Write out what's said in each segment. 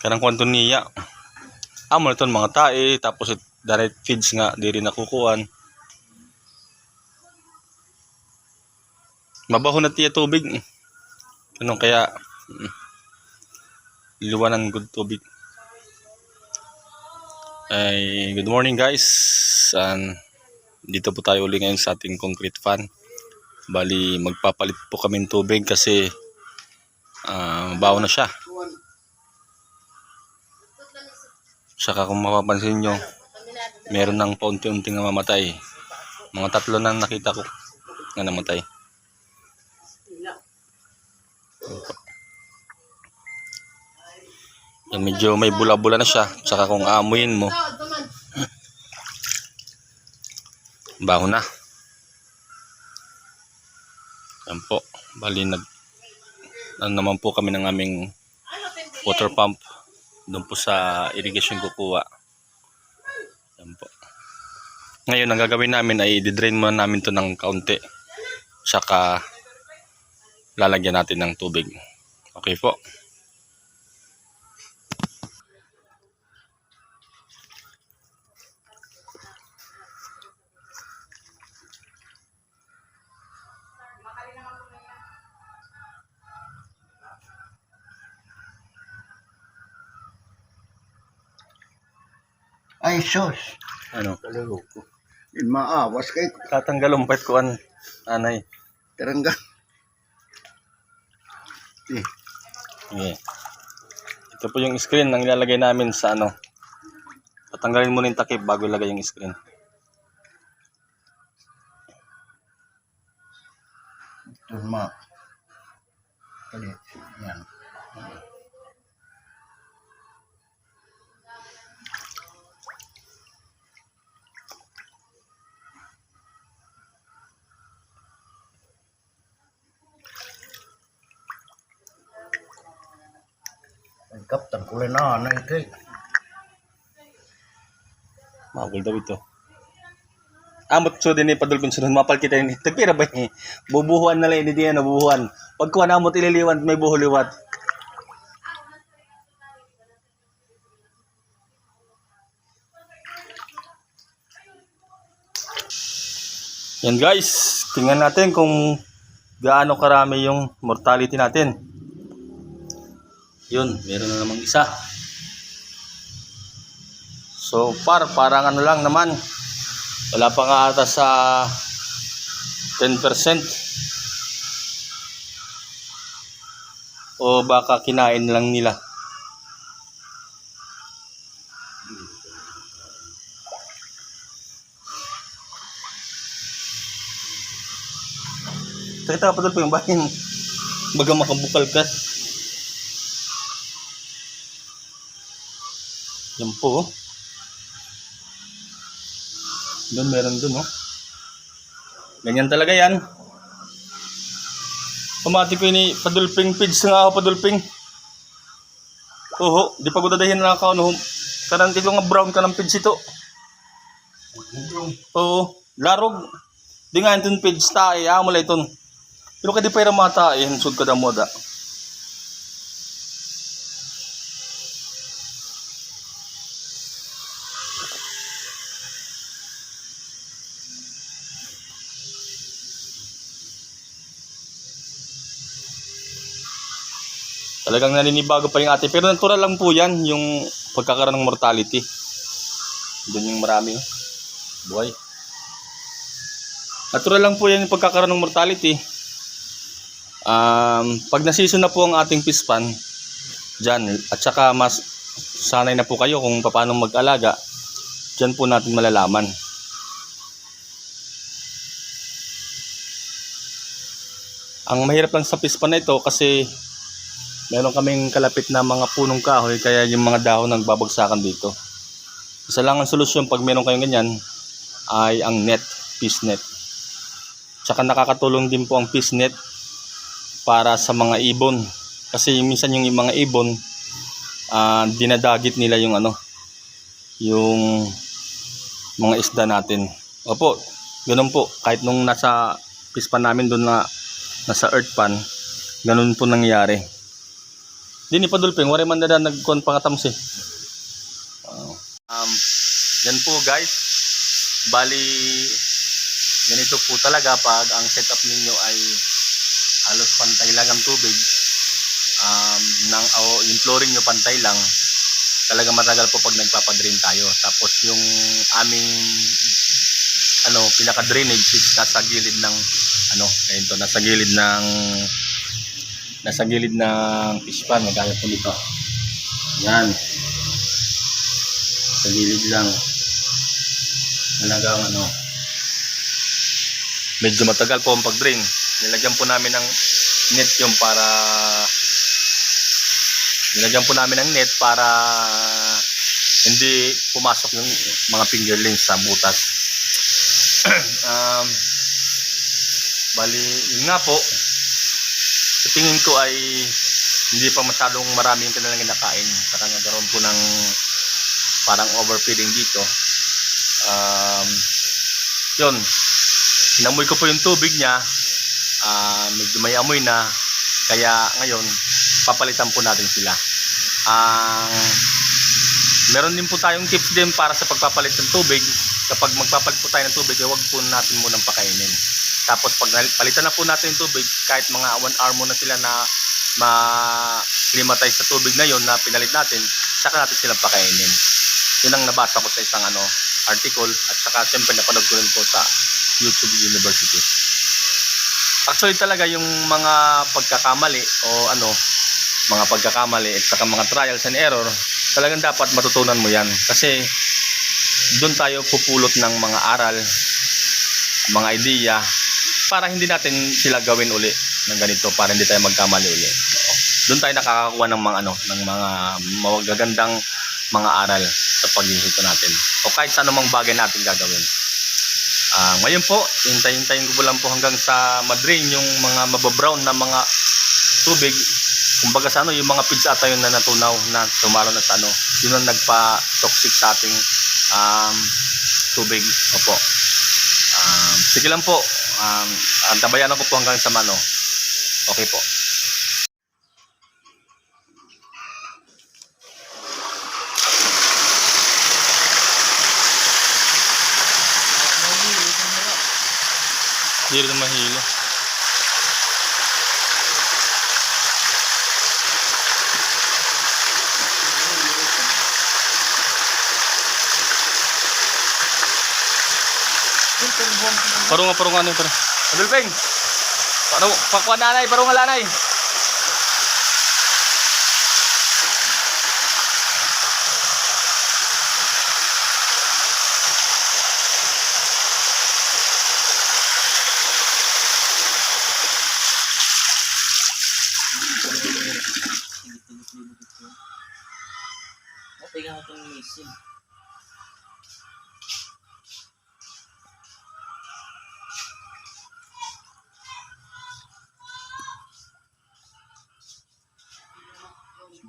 Kanang kwanto niya. Amo na mga tae, tapos direct feeds nga, di rin nakukuhan. Mabaho na tiya tubig. Ganun kaya, liwanan good tubig. Ay, good morning guys. Dito po tayo uli ngayon sa ating concrete fan. Bali, magpapalit po kami ng tubig kasi baho na siya. Saka kung mapapansin nyo, meron ng paunti-unting mamatay. Mga 3 na nakita ko na namatay. Yan, medyo may bula-bula na siya. Saka kung aamuyin mo, baho na. Yan po. Bali, naman po kami ng aming water pump doon po sa irrigation kukuha. Yan po. Ngayon, ang gagawin namin ay i-drain muna namin to ng kaunti. Saka lalagyan natin ng tubig. Okay po. Ay, sus. Ano? Kaluluko. Yun, maawas kay Tatanggal umpet ko anay. Terangga. Okay. Ito po yung screen na nilalagay namin sa ano. Tatanggalin muna yung takip bago ilagay yung screen. Ito, ma. Kali. Yan. Ang kaptan kulay na kay. Magul daw ito. Amot so din ni padulpin sunod mapal kita ni. Tagpira ba ni? Bubuhuan na lang ni diyan nabuhuan. Pag kuha namot ililiwan may buhuliwat. Yan guys, tingnan natin kung gaano karami yung mortality natin. Yun, meron na namang isa. So parang ano lang naman. Wala pa nga ata sa 10%. O baka kinain lang nila. Kita pa po yung bahin. Baga makabukal ka. Yan po. Doon meron doon, oh. Ganyan talaga yan. Pamati ko ini padulping pids nga ako padulping. Oo, di pa ko dadahin na ako no. Karang tilo nga brown ka ng pids ito. Oo, larog. Di nga itong pids tae, amo lang iton. Pero kadi pa yung mata, sud ka da moda. Talagang naninibago pa yung ate. Pero natural lang po yan, yung pagkakaroon ng mortality. Doon yung marami buhay. Natural lang po yan yung pagkakaroon ng mortality. Pag na-season na po ang ating fish pan dyan, at saka mas sanay na po kayo kung paano mag-alaga, dyan po natin malalaman. Ang mahirap lang sa fish pan na ito kasi meron kaming kalapit na mga punong kahoy, kaya yung mga dahon nagbabagsakan dito. Isa lang ang solusyon pag meron kayong ganyan ay ang net, fish net. Tsaka nakakatulong din po ang fish net para sa mga ibon. Kasi minsan yung mga ibon, dinadagit nila yung yung mga isda natin. Opo, ganun po. Kahit nung nasa fish pan namin doon na nasa earth pan, ganun po nangyari. Dini pa dulping, wari man na nagkuhan pangatams eh. Yan po guys. Bali, ganito po talaga pag ang setup ninyo ay halos pantay lang ang tubig. Yung flooring nyo pantay lang. Talaga matagal po pag nagpapadrain tayo. Tapos yung aming pinaka-drainage is nasa gilid ng nasa gilid ng fish pan. Magkaya po dito. Yan. Sa gilid lang. Talagang medyo matagal po ang pag-drain. Nilagyan po namin ng net yung para hindi pumasok yung mga fingerlings sa butas. Bali, yun nga po, sa tingin ko ay hindi pa masyadong marami yung kanilang kinakain. Saka nagkaroon po ng parang overfeeding dito. Yun, inamoy ko po yung tubig niya. Medyo may amoy na, kaya ngayon papalitan po natin sila. Meron din po tayong tips din para sa pagpapalit ng tubig. Kapag magpapalit po tayo ng tubig, huwag po natin munang pakainin. Tapos pag palitan na po natin yung tubig, kahit mga 1 hour muna sila na ma-climatize sa tubig na yon na pinalit natin, saka natin silang pakainin. Yun ang nabasa ko sa isang article, at saka siyempre napanood ko rin po sa YouTube University. Actually talaga yung mga pagkakamali mga pagkakamali at saka mga trials and error, talagang dapat matutunan mo yan. Kasi doon tayo pupulot ng mga aral, mga idea, para hindi natin sila gawin uli ng ganito, para hindi tayo magkamali uli. Doon tayo nakakakuha ng mga magagandang mga aral sa pag-iisip natin. O kahit sa anumang bagay natin gagawin. Ngayon po, hintayin ko lang po hanggang sa madrain yung mga mababrown na mga tubig. Kumbaga sa yung mga pids ata yun na natunaw na tumalo na sa yun ang nagpa-toxic sa ating tubig. Opo. Sige lang po. Antabayanan ko po hanggang sa okay po. Hindi rin mahilo. Parunga ano ito. Adulpeng. Pakuan nanay, parunga lanay. Pegang ako ng misin.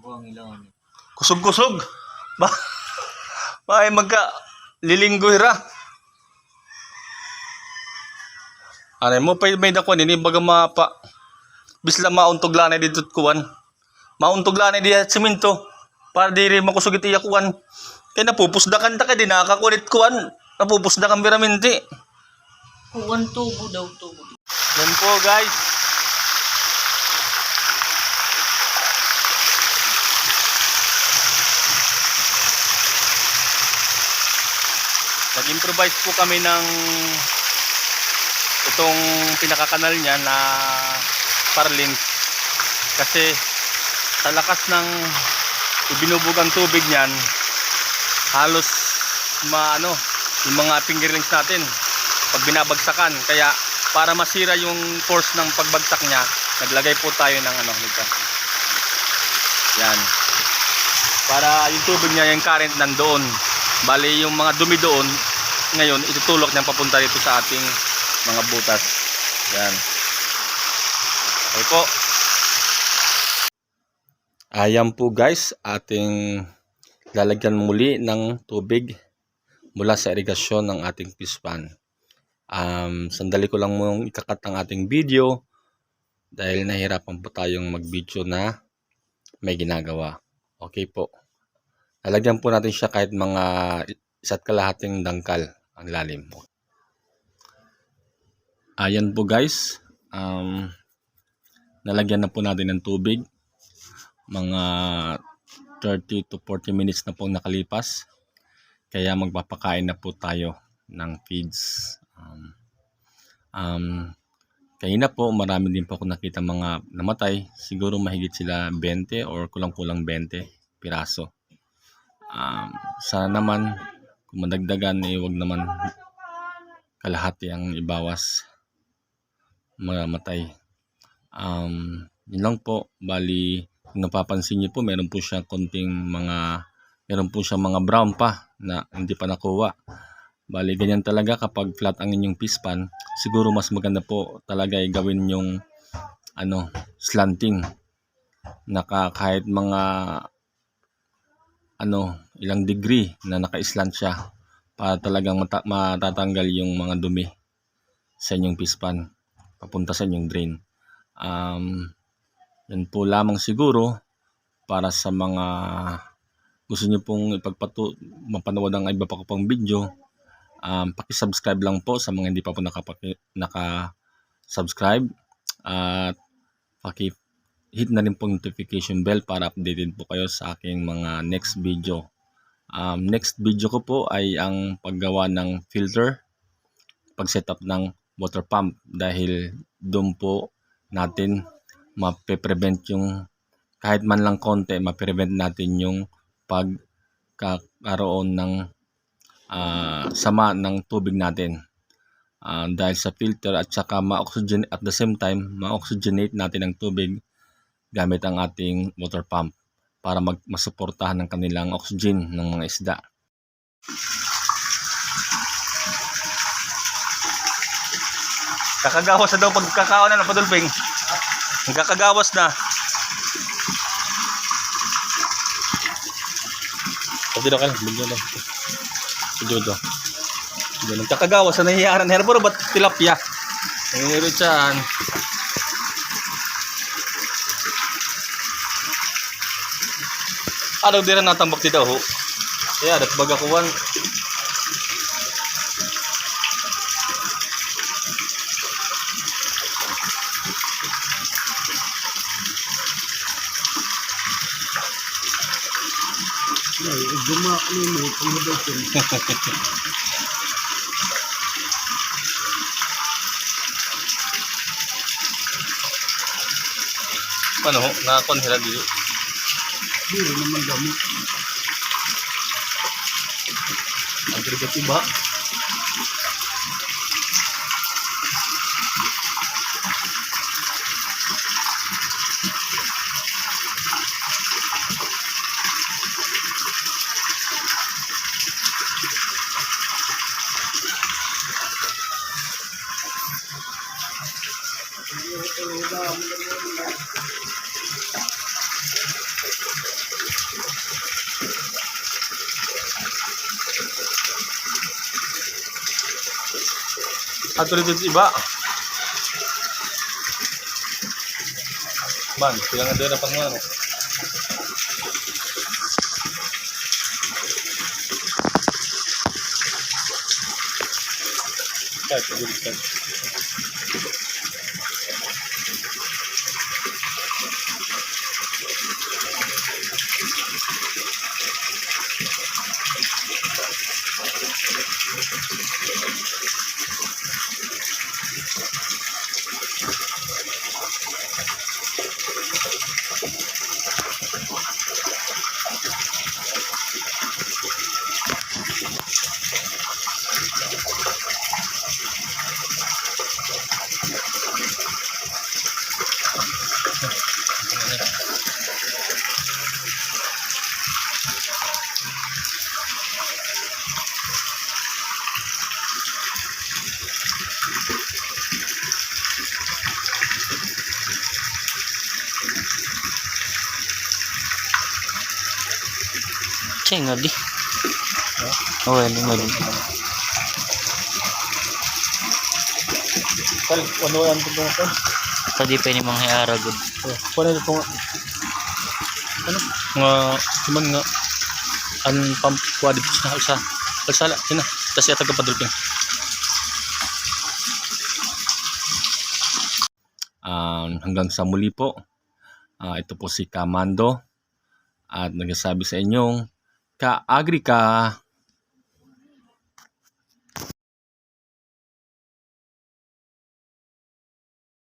Buang ilaw niya. Kusog-kusog. Ay lilinggo hira. Ano mo pa may dakon ini baga mapa. Bisla mauntog lanay dito kuan. Mauntog lanay di semento. Para di rin makusugit iyakuan. Kaya napupusdakan ta ka din nakakulit kuan. Napupusdakan biraminti. Kuwan tubo daw tubo. Yan po guys. Nag-improvise po kami ng itong pinakakanal niya na Parlin. Kasi sa lakas ng ibinubugang tubig niyan, halos yung mga fingerlings natin pag binabagsakan. Kaya para masira yung force ng pagbagsak niya, naglagay po tayo ng nito. Yan. Para yung tubig niya, yung current nandoon. Bali yung mga dumi doon, ngayon itutulok niyang papunta dito sa ating mga butas. Yan. Okay po. Ayan po guys, ating lalagyan muli ng tubig mula sa irigasyon ng ating fish pan. Sandali ko lang mong ikakat ang ating video dahil nahirapan po tayong mag-video na may ginagawa. Okay po. Lalagyan po natin siya kahit mga 1.5 dangkal ang lalim. Ayan po guys. Nalagyan na po natin ng tubig. Mga 30 to 40 minutes na pong nakalipas. Kaya magpapakain na po tayo ng feeds. Kanina po marami din po ako nakita mga namatay. Siguro mahigit sila 20 or kulang-kulang 20 piraso. Sana naman kung madagdagan wag naman kalahati ang ibawas mamatay. Yun lang po. Bali kung napapansin niyo po meron po siyang mga brown pa na hindi pa nakuha. Bali ganyan talaga kapag flat ang inyong fish pan. Siguro mas maganda po talaga gawin yung slanting na kahit mga ilang degree na naka-slant siya para talagang matatanggal yung mga dumi sa inyong fish pan papunta sa inyong drain. Yan po lamang siguro para sa mga gusto nyo pong mapanood ang iba pa ko pang video. Paki-subscribe lang po sa mga hindi pa po naka-subscribe at hit na rin po notification bell para updated po kayo sa aking mga next video. Next video ko po ay ang paggawa ng filter, pag-setup ng water pump dahil doon po natin mape-prevent yung kahit man lang konti, mape-prevent natin yung pagkakaroon ng sama ng tubig natin. Dahil sa filter at saka at the same time ma-oxygenate natin ang tubig gamit ang ating water pump para masuportahan ng kanilang oxygen ng mga isda. Kakagawas na daw pagkakaon na ng padulping. Kakagawas na. Pwede daw ka lang. Bigyan daw. Kakagawas na nahihiyaran. Herbor ba't tilapia? Nangyayari dyan. Ano din na natambak dito ho? Kaya dat bagakuan. Ano ho? Nakakon sila dito. Hindi naman dami. Ang kribat iba. Ato rin dito iba. Man, sila nga doon na pang ano. Kahit, pagod. Ceng ngadi. Oh, ini ngadi. Kali, ano yan ito? Tadi pa ini manghiara good. Kunin ito nga. ano nga kuman nga an pampuadip sa usa kalsala ina tas ya taga padulping. Hanggang sa muli po. Ito po si Kamando at nagsasabi sa inyong ka-agri ka.